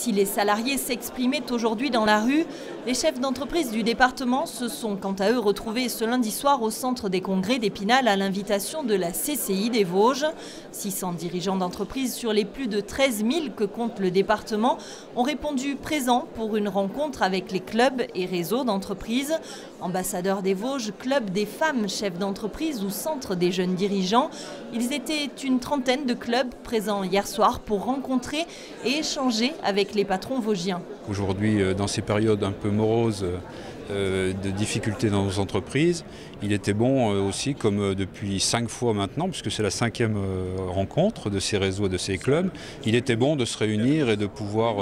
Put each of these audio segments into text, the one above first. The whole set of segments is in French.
Si les salariés s'exprimaient aujourd'hui dans la rue, les chefs d'entreprise du département se sont quant à eux retrouvés ce lundi soir au centre des congrès d'Épinal à l'invitation de la CCI des Vosges. 600 dirigeants d'entreprise sur les plus de 13 000 que compte le département ont répondu présents pour une rencontre avec les clubs et réseaux d'entreprises. Ambassadeurs des Vosges, club des femmes chefs d'entreprise ou centre des jeunes dirigeants. Ils étaient une trentaine de clubs présents hier soir pour rencontrer et échanger avec les patrons vosgiens. Aujourd'hui, dans ces périodes un peu moroses de difficultés dans nos entreprises, il était bon aussi, comme depuis 5 fois maintenant, puisque c'est la 5e rencontre de ces réseaux et de ces clubs, il était bon de se réunir et de pouvoir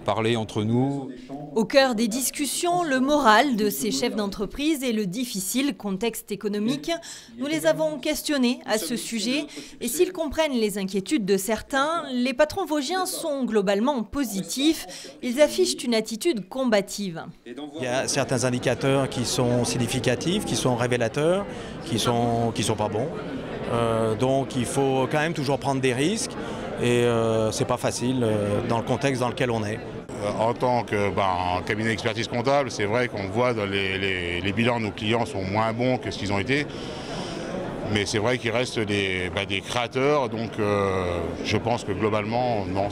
parler entre nous. Au cœur des discussions, le moral de ces chefs d'entreprise et le difficile contexte économique. Nous les avons questionnés à ce sujet et s'ils comprennent les inquiétudes de certains, les patrons vosgiens sont globalement positifs. Ils affichent une attitude combative. Il y a certains indicateurs qui sont significatifs, qui sont révélateurs, qui sont pas bons. Donc il faut quand même toujours prendre des risques et c'est pas facile dans le contexte dans lequel on est. En tant que cabinet d'expertise comptable, c'est vrai qu'on voit dans les bilans de nos clients sont moins bons que ce qu'ils ont été. Mais c'est vrai qu'il reste des créateurs, donc je pense que globalement, non,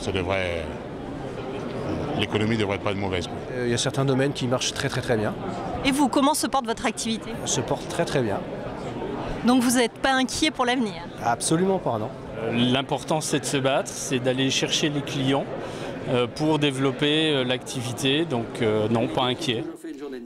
l'économie ne devrait être pas de mauvaise. Il y a certains domaines qui marchent très bien. Et vous, comment se porte votre activité ? Elle se porte très bien. Donc vous n'êtes pas inquiet pour l'avenir ? Absolument pas, non. L'important, c'est de se battre, c'est d'aller chercher les clients pour développer l'activité, donc non, pas inquiet.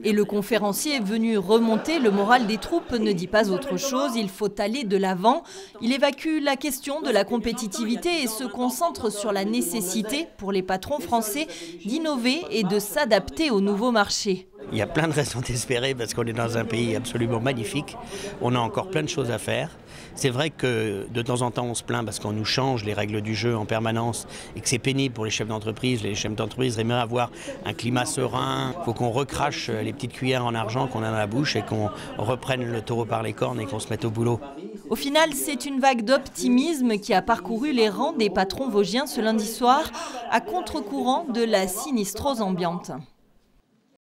Et le conférencier venu remonter le moral des troupes ne dit pas autre chose, il faut aller de l'avant. Il évacue la question de la compétitivité et se concentre sur la nécessité pour les patrons français d'innover et de s'adapter aux nouveaux marchés. Il y a plein de raisons d'espérer parce qu'on est dans un pays absolument magnifique. On a encore plein de choses à faire. C'est vrai que de temps en temps on se plaint parce qu'on nous change les règles du jeu en permanence et que c'est pénible pour les chefs d'entreprise. Les chefs d'entreprise aimeraient avoir un climat serein. Il faut qu'on recrache les petites cuillères en argent qu'on a dans la bouche et qu'on reprenne le taureau par les cornes et qu'on se mette au boulot. Au final, c'est une vague d'optimisme qui a parcouru les rangs des patrons vosgiens ce lundi soir à contre-courant de la sinistrose ambiante.